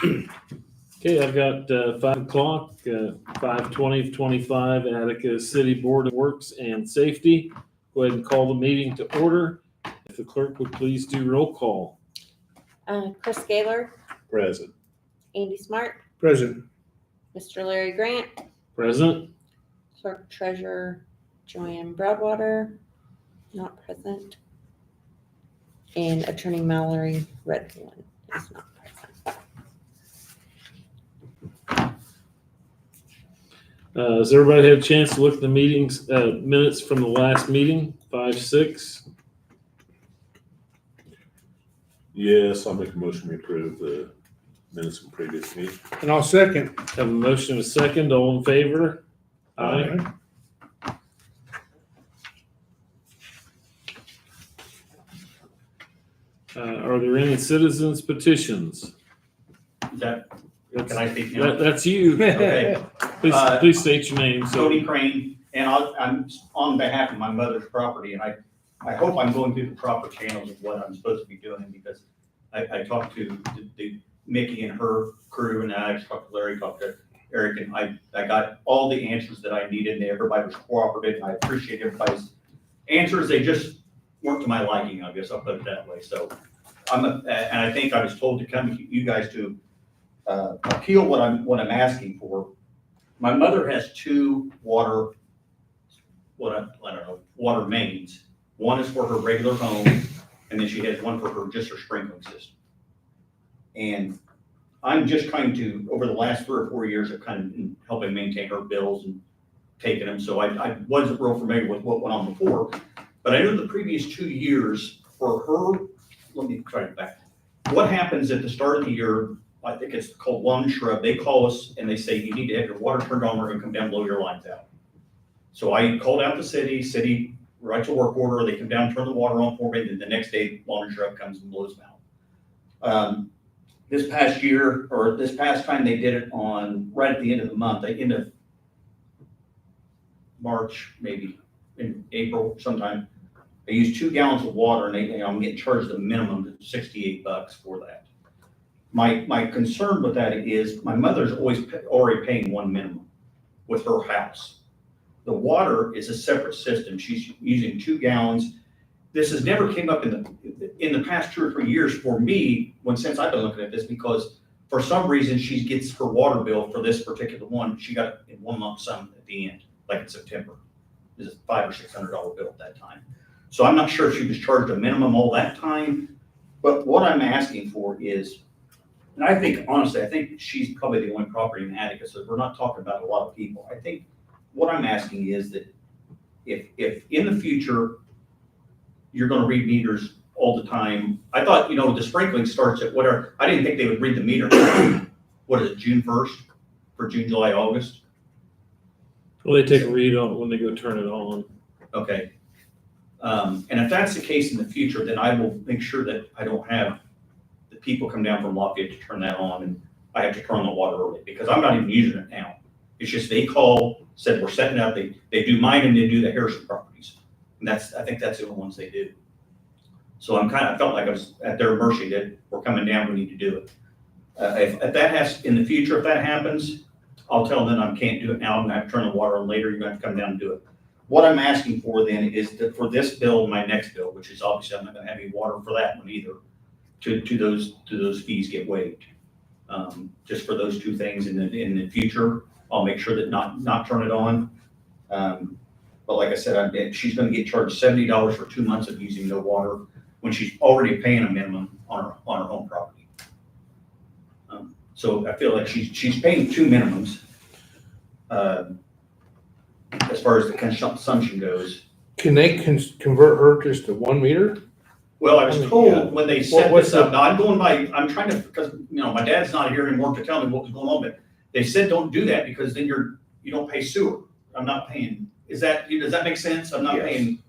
Okay, I've got 5 o'clock, 5/20/25, Attica City Board of Works and Safety. Go ahead and call the meeting to order. If the clerk would please do roll call. Chris Gaylor, Present. Andy Smart, Present. Mr. Larry Grant, Present. Clerk Treasurer Joanne Broadwater, not present, and Attorney Mallory Redhorn is not present. Has everybody had a chance to look at the meetings, minutes from the last meeting, 5/6? Yes, I'll make a motion to approve the minutes from previous meeting. And I'll second. Have a motion and a second, all in favor? Aye. Are there any citizens petitions? Can That's, I speak now? that's you. Okay. Please state your name. Tony Crane, and I'm on behalf of my mother's property, and I hope I'm going through the proper channels of what I'm supposed to be doing, because I talked to Mickey and her crew, and I talked to Larry, talked to Eric, and I got all the answers that I needed, and everybody was cooperative, and I appreciate everybody's answers. They just weren't to my liking, I guess I'll put it that way. So and I think I was told to come to you guys to appeal what I'm asking for. My mother has 2 water mains. One is for her regular home, and then she has one for just her sprinkling system. And I'm just trying to, over the last 3 or 4 years, of kind of helping maintain her bills and taking them. So I wasn't real familiar with what went on before, but I know the previous 2 years for her. Let me try it back. What happens at the start of the year? I think it's called lawn and shrub. They call us and they say, you need to have your water turned on. We're gonna come down, blow your lines out. So I called out the city writes a work order. They come down, turn the water on for me. Then the next day, lawn and shrub comes and blows them out. This past year, or this past time, they did it on right at the end of the month, end of March, maybe in April sometime. They used 2 gallons of water, and I'm getting charged a minimum of $68 for that. My concern with that is my mother's already paying one minimum with her house. The water is a separate system. She's using 2 gallons. This has never came up in the past 2 or 3 years for me, since I've been looking at this, because for some reason she gets her water bill for this particular one. She got it in one lump sum at the end, like in September. It was a $500 or $600 bill at that time. So I'm not sure if she was charged a minimum all that time, but what I'm asking for is, and I think, honestly, I think she's probably the only property in Attica, so we're not talking about a lot of people. I think what I'm asking is that if in the future, you're gonna read meters all the time. I thought, the sprinkling starts at whatever, I didn't think they would read the meter. What is it, June 1st for June, July, August? Well, they take a read on it when they go turn it on. Okay. And if that's the case in the future, then I will make sure that I don't have the people come down from Lafayette to turn that on, and I have to turn on the water early, because I'm not even using it now. It's just they call, said we're setting up, they do mine and they do the Harrison properties. And I think that's the only ones they do. So I felt like I was at their mercy that we're coming down, we need to do it. If that in the future, if that happens, I'll tell them I can't do it now. I'm gonna have to turn the water on later. You're gonna have to come down and do it. What I'm asking for then is that for this bill and my next bill, which is obviously I'm not gonna have any water for that one either, to those fees get waived. Just for those 2 things in the future, I'll make sure that not turn it on. But like I said, she's gonna get charged $70 for 2 months of using no water when she's already paying a minimum on her home property. So I feel like she's paying 2 minimums. As far as the consumption goes. Can they convert her just to 1 meter? Well, I was told when they set What's this up, now I'm trying to, because, my dad's not here anymore to tell me what was going on, but they said don't do that, because then you don't pay sewer. I'm not paying, does that make sense? I'm not paying.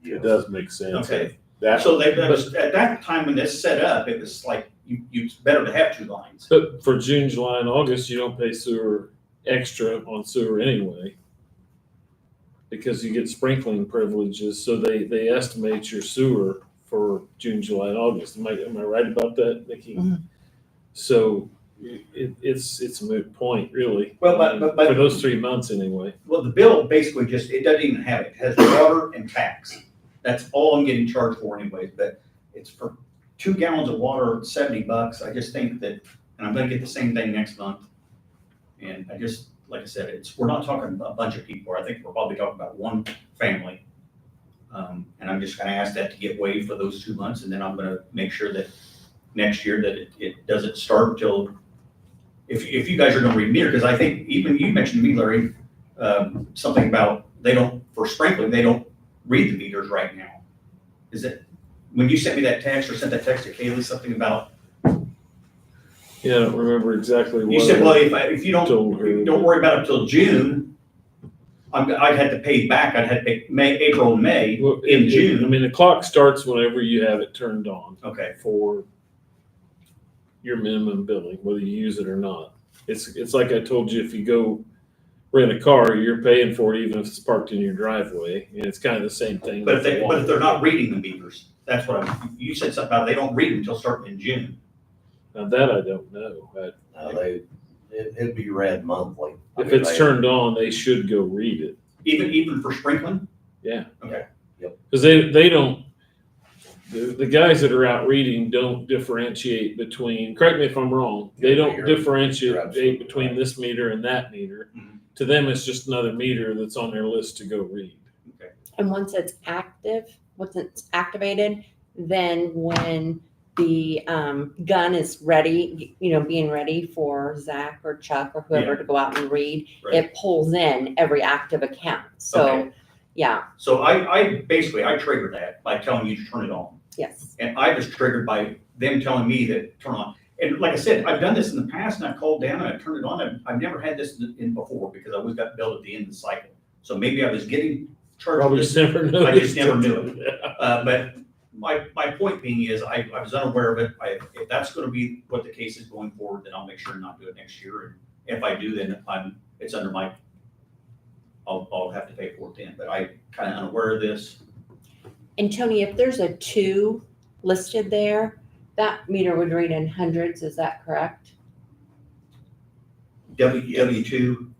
It does make sense. Okay. That, So at that time when this set up, it was like, it's better to have 2 lines. But for June, July, and August, you don't pay sewer extra on sewer anyway, because you get sprinkling privileges. So they estimate your sewer for June, July, and August. Am I right about that, Nikki? Mhm. So it's a moot point, really. Well, I mean, but- for those 3 months anyway. Well, the bill basically just, it doesn't even have it. It has water and tax. That's all I'm getting charged for anyways, but it's for 2 gallons of water, $70. I just think that, and I'm gonna get the same thing next month. And I just, like I said, we're not talking a bunch of people. I think we're probably talking about one family. And I'm just gonna ask that to get waived for those 2 months, and then I'm gonna make sure that next year that it doesn't start until, if you guys are gonna remeter, because I think even you mentioned to me, Larry, something about for sprinkling, they don't read the meters right now. Is it, when you sent me that text or sent that text to Kaylee, something about, Yeah, I don't remember exactly what. you said, well, if you told her. don't worry about it till June, I'd have to pay back, I'd have to pay April and May Well, in I June. mean, the clock starts whenever you have it turned on Okay, for your minimum billing, whether you use it or not. It's like I told you, if you go rent a car, you're paying for it even if it's parked in your driveway, and it's kind of the same thing. but with the if they're water. not reading the meters, that's what you said something about, they don't read them until starting in June. Now that I don't know. It'd be read monthly. I If mean, it's they- turned on, they should go read it. Even for sprinkling? Yeah. Okay. Because they don't, the guys that are out reading don't differentiate between, correct me if I'm wrong, they don't You're differentiate absolutely between right. this meter and that meter. Mhm. To them, it's just another meter that's on their list to go read. And once it's activated, then when the gun is ready, being ready for Zach or Chuck or whoever Yeah. to go out and read, Right. it pulls in every active account. So, Okay. yeah, So I basically triggered that by telling you to turn it on. yes. And I was triggered by them telling me that turn on. And like I said, I've done this in the past and I've called down and I've turned it on. I've never had this in before because I always got billed at the end of the cycle. So maybe I was getting charged. Probably this. just never noticed. I just never knew it. Yeah. But my point being is I was unaware of it. If that's gonna be what the case is going forward, then I'll make sure not to do it next year. And if I do, then it's under I'll have to pay for it then. But I kind of unaware of this. And Tony, if there's a 2 listed there, that meter would read in hundreds, is that correct? W2,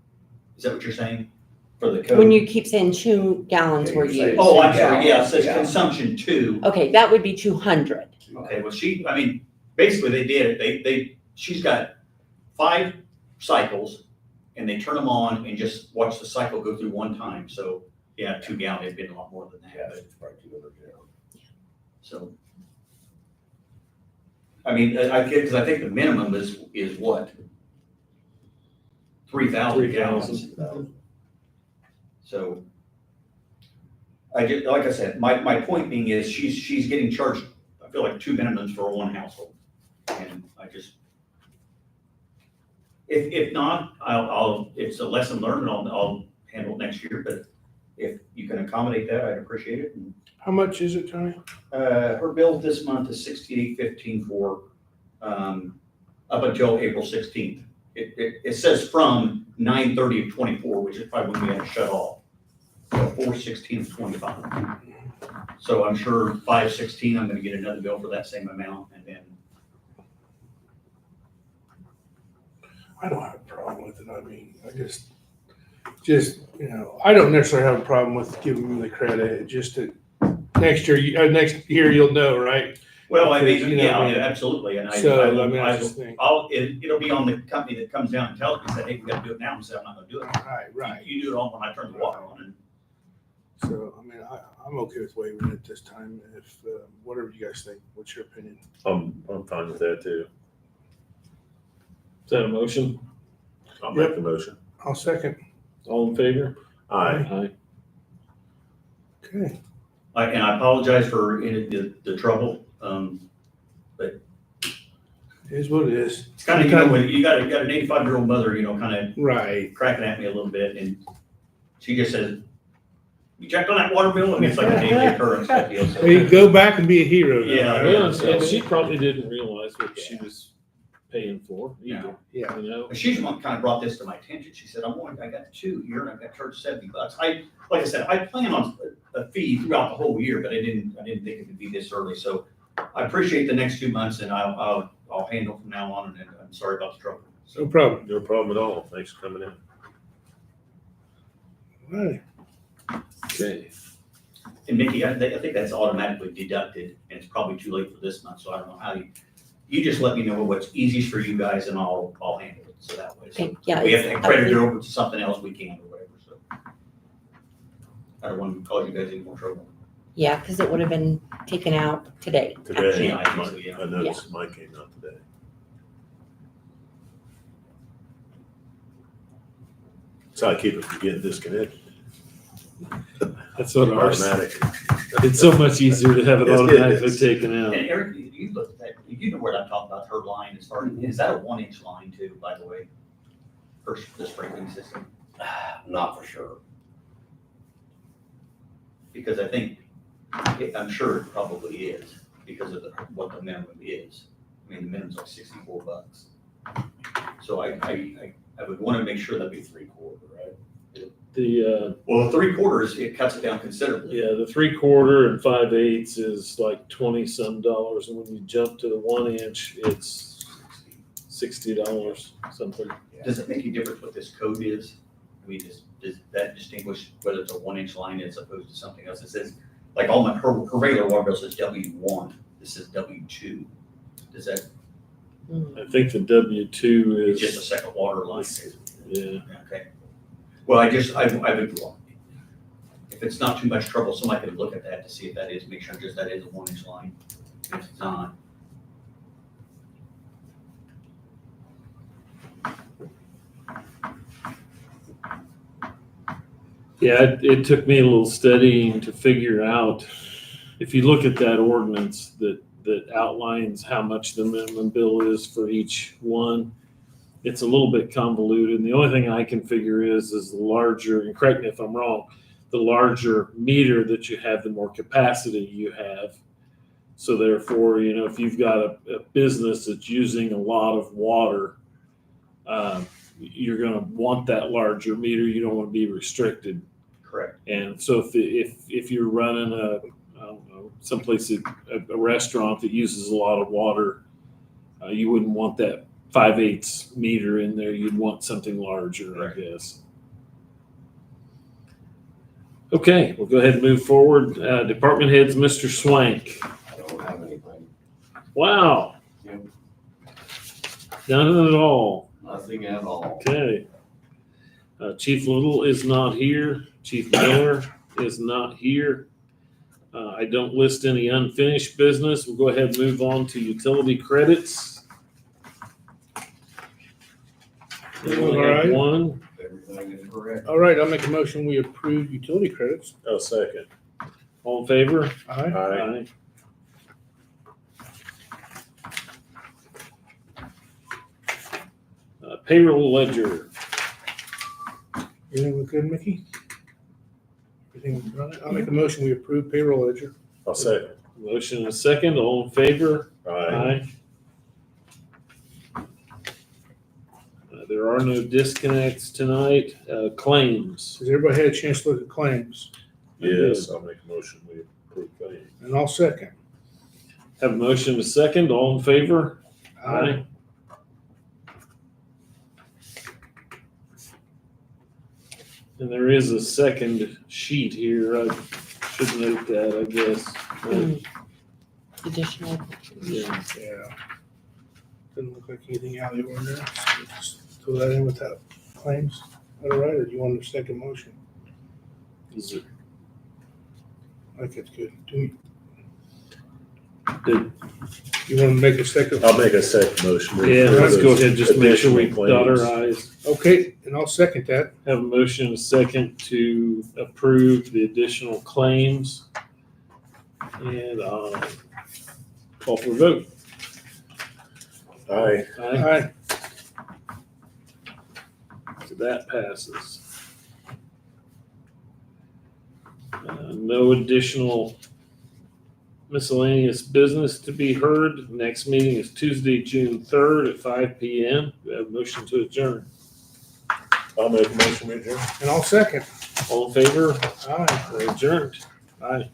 is that what you're saying? For the code? When you keep saying 2 gallons Yeah, were you're saying- used. Oh, I'm sorry, yeah, it says Yeah. consumption 2. Okay, that would be 200. Okay, well, basically they did it, she's got 5 cycles and they turn them on and just watch the cycle go through one time, so, yeah, 2 gallon, it'd been a lot more than Yeah, that, but, it's probably 200 gallons. so. I mean, because I think the minimum is what? 3,000 gallons. 3,000. So, like I said, my point being is she's getting charged, I feel like 2 minimums for one household. And I just, if not, it's a lesson learned and I'll handle it next year, but if you can accommodate that, I'd appreciate it. And, How much is it, Tony? her bill this month is $68.15 for, up until April 16th. It says from 9/30 of 24, which is probably when we had to shut off. So 4/16 of 25. So I'm sure 5/16, I'm gonna get another bill for that same amount, and then, I don't have a problem with it. I mean, I just, I don't necessarily have a problem with giving them the credit. It's just that next year you'll know, right? well, I Because, mean, you know, yeah, I mean, absolutely, and So, I mean, I just think, it'll be on the company that comes down and tells me, that, hey, we gotta do it now, and say, I'm not gonna do it. right. You do it on when I turn the water on, and So, I mean, I'm okay with waiving it this time. If, whatever you guys think, what's your opinion? I'm fine with that too. Is that a motion? I'll make the motion. I'll second. All in favor? Aye. Aye. Okay. and I apologize for the trouble, It is what it is. it's kind of, when you got an 85-year-old mother, kind of Right. cracking at me a little bit, and she just says, "You checked on that water bill?" And it's like a daily occurrence type deal. Well, you go back and be a hero. now, Yeah, right? Well, so- and she probably didn't realize what she was paying for either, Yeah. you know? But she's the one kind of brought this to my attention. She said, I got 2 here and I got charged $70. Like I said, I plan on a fee throughout the whole year, but I didn't think it would be this early. So I appreciate the next 2 months, and I'll handle from now on, and I'm sorry about the trouble. No problem. No problem at all. Thanks for coming in. All right. Okay. And Mickey, I think that's automatically deducted, and it's probably too late for this month, so I don't know how you just let me know what's easiest for you guys, and I'll handle it, so that way. So Okay, yeah. we have to it's- credit it over to something else, we can, or whatever, so. I don't want to cause you guys any more trouble. Yeah, because it would have been taken out today. Today, Yeah, I think so, yeah. I noticed mine came out today. So I keep it from getting disconnected. That's what ours, Automatic. it's so much easier to have it Yes, it automatically is. taken out. And Eric, you look at that, you know what I'm talking about, her line as far, is that a 1-inch line too, by the way? For the sprinkling system, Not for sure. because I think, I'm sure it probably is, because of what the minimum is. I mean, the minimum's like $64. So I would want to make sure that'd be 3/4, right? The, Well, 3/4, it cuts it down considerably. yeah, the 3/4 and 5/8 is like 20 some dollars. And when you jump to the 1 inch, it's $60 something. Does it make a difference what this code is? I mean, does that distinguish whether it's a 1-inch line as opposed to something else? It says, like all her regular water bill says W1, this is W2. Does that, I think the W2 it's just a is, second water line? yeah. Okay. Well, I would, if it's not too much trouble, somebody could look at that to see if that is, make sure just that is a 1-inch line. If it's not, Yeah, it took me a little studying to figure out, if you look at that ordinance that outlines how much the minimum bill is for each one, it's a little bit convoluted. And the only thing I can figure is the larger, and correct me if I'm wrong, the larger meter that you have, the more capacity you have. So therefore, if you've got a business that's using a lot of water, you're going to want that larger meter. You don't want to be restricted. correct. And so if you're running I don't know, someplace, a restaurant that uses a lot of water, you wouldn't want that 5/8 meter in there. You'd want something larger, Right. I guess. Okay, we'll go ahead and move forward. Department heads, Mr. Swank. I don't have anything. Wow. Yep. None at all. Nothing at all. Okay. Chief Little is not here. Chief Miller is not here. I don't list any unfinished business. We'll go ahead and move on to utility credits. We only have Alright. one. Everything is correct. All right, I'll make a motion. We approve utility credits. Oh, second. All in favor? Aye. Aye. Payroll ledger. Everything look good, Mickey? Everything right? I'll make a motion. We approve payroll ledger. I'll second. Motion and a second. All in favor? Aye. There are no disconnects tonight. Claims. Has everybody had a chance to look at claims? Yes, I'll make a motion. We approve claims. And I'll second. Have a motion and a second. All in favor? Aye. And there is a second sheet here. I should note that, I guess. Additional. Yeah. Yeah. Doesn't look like anything out of the ordinary. So just throw that in without claims. All right, or do you want a second motion? Is it- I think it's good. Do you Did- you want to make a second? I'll make a second motion. Yeah, let's go ahead, just make sure we Additional dot our claims. i's. Okay, and I'll second that. Have a motion and a second to approve the additional claims. And call for a vote. Aye. Aye. Aye. So that passes. No additional miscellaneous business to be heard. Next meeting is Tuesday, June 3rd at 5 p.m. We have a motion to adjourn. I'll make a motion. We adjourn. And I'll second. All in favor? Aye. We're adjourned. Aye.